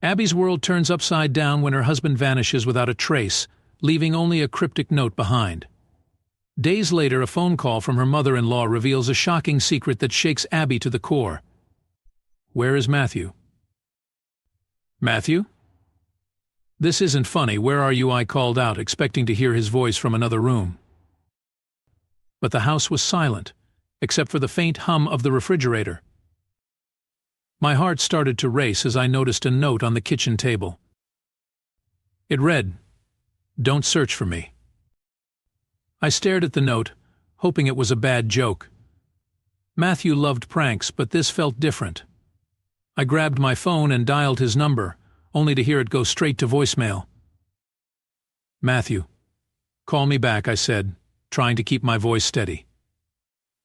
Abby's world turns upside down when her husband vanishes without a trace, leaving only a cryptic note behind. Days later, a phone call from her mother-in-law reveals a shocking secret that shakes Abby to the core. Where is Matthew? Matthew? This isn't funny. Where are you? I called out, expecting to hear his voice from another room. But the house was silent, except for the faint hum of the refrigerator. My heart started to race as I noticed a note on the kitchen table. It read, "Don't search for me." I stared at the note, hoping it was a bad joke. Matthew loved pranks, but this felt different. I grabbed my phone and dialed his number, only to hear it go straight to voicemail. "Matthew, call me back," I said, trying to keep my voice steady.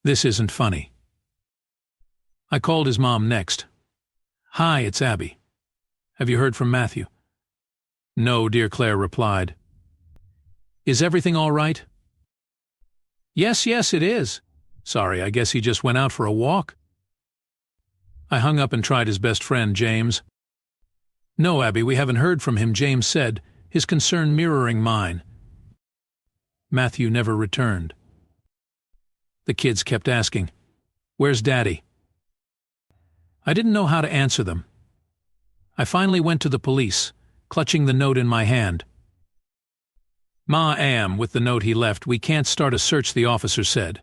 "This isn't funny." I called his mom next. "Hi, it's Abby. Have you heard from Matthew?" "No, dear," Claire replied. "Is everything all right?" Yes, it is. Sorry, I guess he just went out for a walk." I hung up and tried his best friend, James. "No, Abby, we haven't heard from him," James said, his concern mirroring mine. Matthew never returned. The kids kept asking, "Where's Daddy?" I didn't know how to answer them. I finally went to the police, clutching the note in my hand. With the note he left, "We can't start a search," the officer said.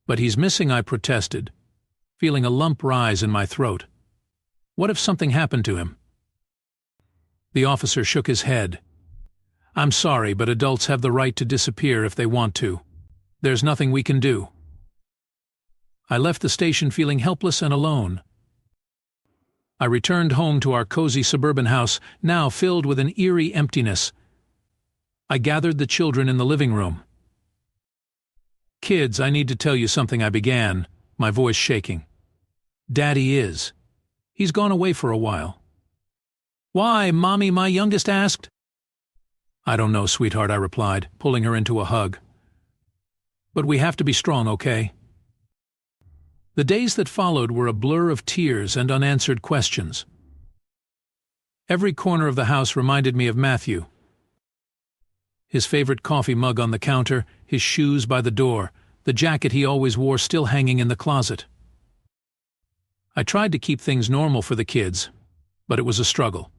"But he's missing," I protested, feeling a lump rise in my throat. What if something happened to him? The officer shook his head. "I'm sorry, but adults have the right to disappear if they want to. There's nothing we can do." I left the station feeling helpless and alone. I returned home to our cozy suburban house, now filled with an eerie emptiness. I gathered the children in the living room. "Kids, I need to tell you something," I began, my voice shaking. "Daddy is. He's gone away for a while." "Why, Mommy?" my youngest asked. "I don't know, sweetheart," I replied, pulling her into a hug. "But we have to be strong, okay?" The days that followed were a blur of tears and unanswered questions. Every corner of the house reminded me of Matthew. His favorite coffee mug on the counter, his shoes by the door, the jacket he always wore still hanging in the closet. I tried to keep things normal for the kids, but it was a struggle.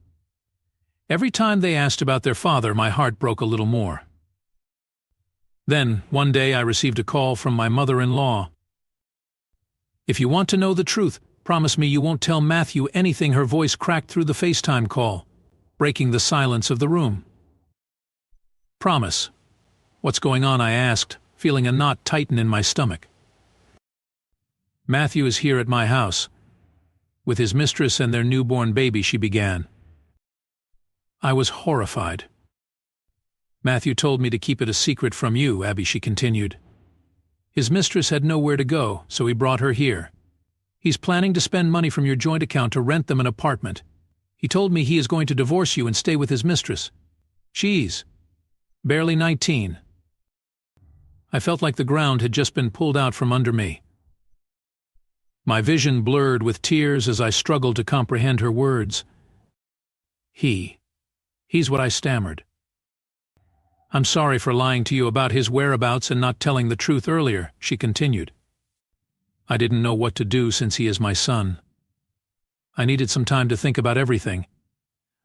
Every time they asked about their father, my heart broke a little more. Then, one day, I received a call from my mother-in-law. "If you want to know the truth, promise me you won't tell Matthew anything." Her voice cracked through the FaceTime call, breaking the silence of the room. "Promise." "What's going on?" I asked, feeling a knot tighten in my stomach. "Matthew is here at my house, with his mistress and their newborn baby," she began. I was horrified. "Matthew told me to keep it a secret from you, Abby," she continued. "His mistress had nowhere to go, so he brought her here. He's planning to spend money from your joint account to rent them an apartment. He told me he is going to divorce you and stay with his mistress. She's barely 19. I felt like the ground had just been pulled out from under me. My vision blurred with tears as I struggled to comprehend her words. He's what I stammered. "I'm sorry for lying to you about his whereabouts and not telling the truth earlier," she continued. "I didn't know what to do since he is my son. I needed some time to think about everything.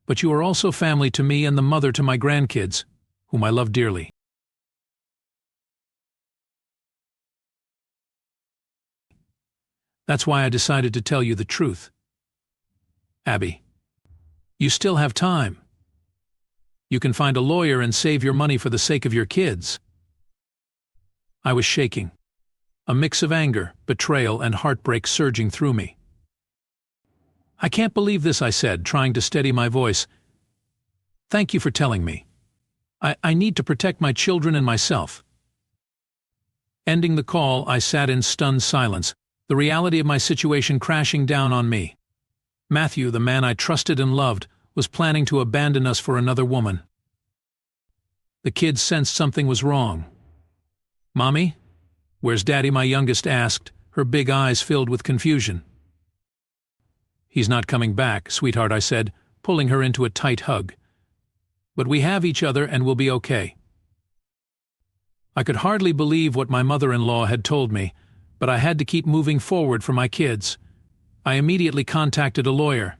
But you are also family to me and the mother to my grandkids, whom I love dearly." That's why I decided to tell you the truth. Abby, you still have time. You can find a lawyer and save your money for the sake of your kids. I was shaking, a mix of anger, betrayal, and heartbreak surging through me. "I can't believe this," I said, trying to steady my voice. "Thank you for telling me. I need to protect my children and myself." Ending the call, I sat in stunned silence, the reality of my situation crashing down on me. Matthew, the man I trusted and loved, was planning to abandon us for another woman. The kids sensed something was wrong. "Mommy, where's Daddy?" my youngest asked, her big eyes filled with confusion. "He's not coming back, sweetheart," I said, pulling her into a tight hug. "But we have each other and we'll be okay." I could hardly believe what my mother-in-law had told me, but I had to keep moving forward for my kids. I immediately contacted a lawyer.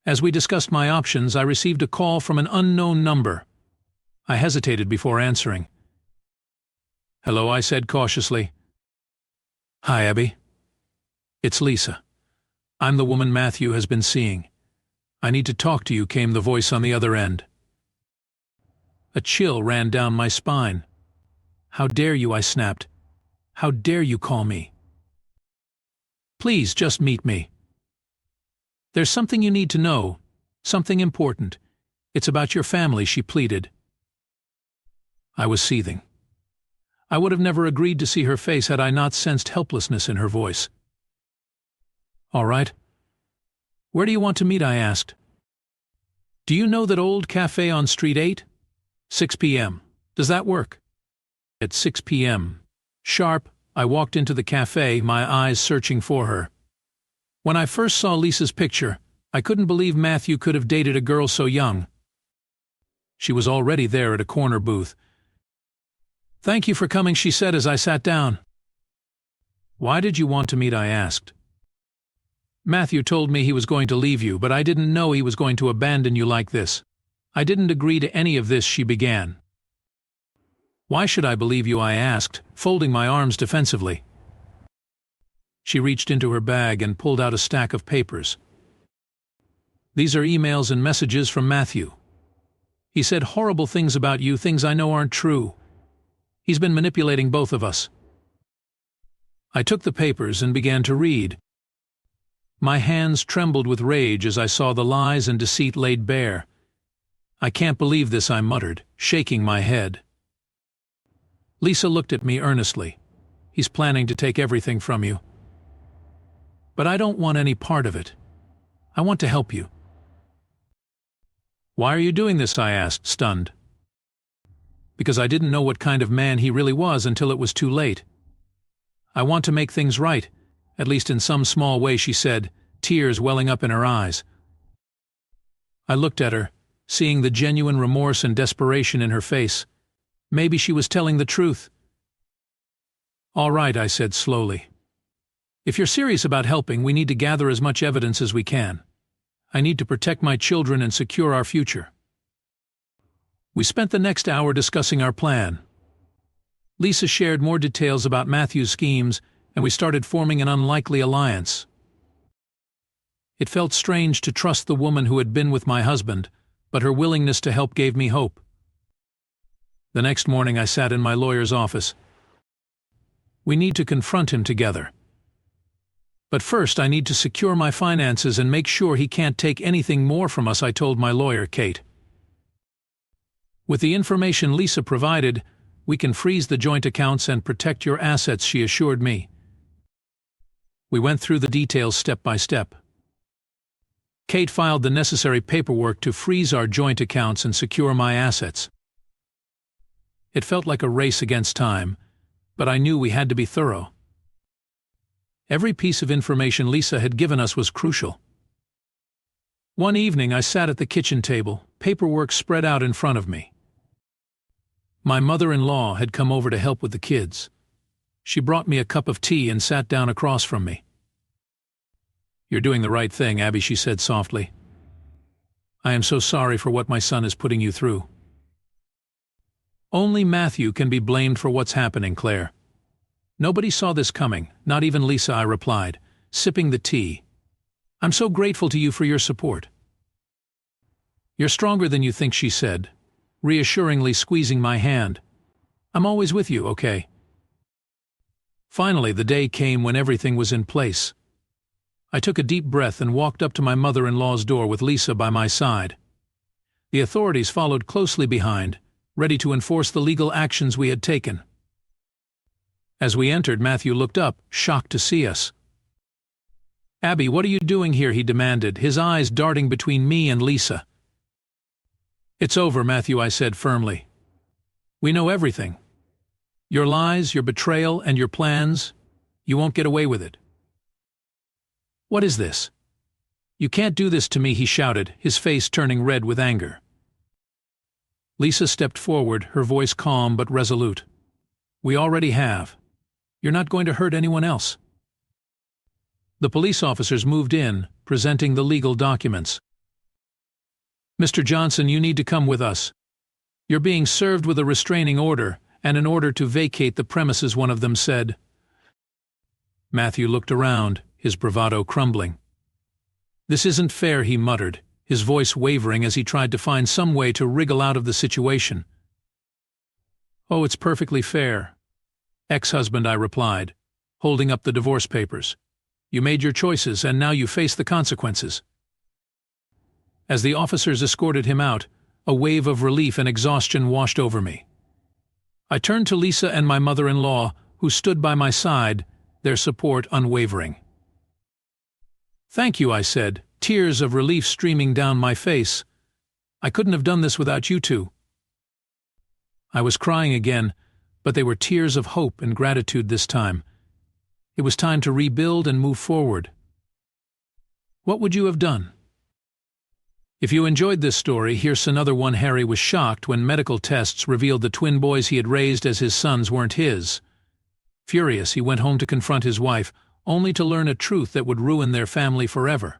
As we discussed my options, I received a call from an unknown number. I hesitated before answering. "Hello," I said cautiously. "Hi, Abby. It's Lisa. I'm the woman Matthew has been seeing. I need to talk to you," came the voice on the other end. A chill ran down my spine. "How dare you?" I snapped. "How dare you call me?" "Please, just meet me." "There's something you need to know, something important. It's about your family," she pleaded. I was seething. I would have never agreed to see her face had I not sensed helplessness in her voice. "All right. Where do you want to meet?" I asked. "Do you know that old cafe on Street 8? 6 p.m. Does that work?" At 6 p.m. sharp, I walked into the cafe, my eyes searching for her. When I first saw Lisa's picture, I couldn't believe Matthew could have dated a girl so young. She was already there at a corner booth. "Thank you for coming," she said as I sat down. "Why did you want to meet?" I asked. "Matthew told me he was going to leave you, but I didn't know he was going to abandon you like this. I didn't agree to any of this," she began. "Why should I believe you?" I asked, folding my arms defensively. She reached into her bag and pulled out a stack of papers. "These are emails and messages from Matthew. He said horrible things about you, things I know aren't true. He's been manipulating both of us." I took the papers and began to read. My hands trembled with rage as I saw the lies and deceit laid bare. "I can't believe this," I muttered, shaking my head. Lisa looked at me earnestly. "He's planning to take everything from you. But I don't want any part of it. I want to help you." "Why are you doing this?" I asked, stunned. "Because I didn't know what kind of man he really was until it was too late. I want to make things right, at least in some small way," she said, tears welling up in her eyes. I looked at her, seeing the genuine remorse and desperation in her face. Maybe she was telling the truth. "All right," I said slowly. "If you're serious about helping, we need to gather as much evidence as we can. I need to protect my children and secure our future." We spent the next hour discussing our plan. Lisa shared more details about Matthew's schemes, and we started forming an unlikely alliance. It felt strange to trust the woman who had been with my husband, but her willingness to help gave me hope. The next morning I sat in my lawyer's office. "We need to confront him together. But first I need to secure my finances and make sure he can't take anything more from us," I told my lawyer, Kate. "With the information Lisa provided, we can freeze the joint accounts and protect your assets," she assured me. We went through the details step by step. Kate filed the necessary paperwork to freeze our joint accounts and secure my assets. It felt like a race against time, but I knew we had to be thorough. Every piece of information Lisa had given us was crucial. One evening I sat at the kitchen table, paperwork spread out in front of me. My mother-in-law had come over to help with the kids. She brought me a cup of tea and sat down across from me. "You're doing the right thing, Abby," she said softly. "I am so sorry for what my son is putting you through." "Only Matthew can be blamed for what's happening, Claire. Nobody saw this coming, not even Lisa," I replied, sipping the tea. "I'm so grateful to you for your support." "You're stronger than you think," she said, reassuringly squeezing my hand. "I'm always with you, okay?" Finally, the day came when everything was in place. I took a deep breath and walked up to my mother-in-law's door with Lisa by my side. The authorities followed closely behind, ready to enforce the legal actions we had taken. As we entered, Matthew looked up, shocked to see us. "Abby, what are you doing here?" he demanded, his eyes darting between me and Lisa. "It's over, Matthew," I said firmly. "We know everything. Your lies, your betrayal, and your plans, you won't get away with it." What is this? You can't do this to me, he shouted, his face turning red with anger. Lisa stepped forward, her voice calm but resolute. We already have. You're not going to hurt anyone else. The police officers moved in, presenting the legal documents. Mr. Johnson, you need to come with us. You're being served with a restraining order and an order to vacate the premises, one of them said. Matthew looked around, his bravado crumbling. This isn't fair, he muttered, his voice wavering as he tried to find some way to wriggle out of the situation. Oh, it's perfectly fair. Ex-husband, I replied, holding up the divorce papers. You made your choices, and now you face the consequences. As the officers escorted him out, a wave of relief and exhaustion washed over me. I turned to Lisa and my mother-in-law, who stood by my side, their support unwavering. Thank you, I said, tears of relief streaming down my face. I couldn't have done this without you two. I was crying again, but they were tears of hope and gratitude this time. It was time to rebuild and move forward. What would you have done? If you enjoyed this story, here's another one. Harry was shocked when medical tests revealed the twin boys he had raised as his sons weren't his. Furious, he went home to confront his wife, only to learn a truth that would ruin their family forever.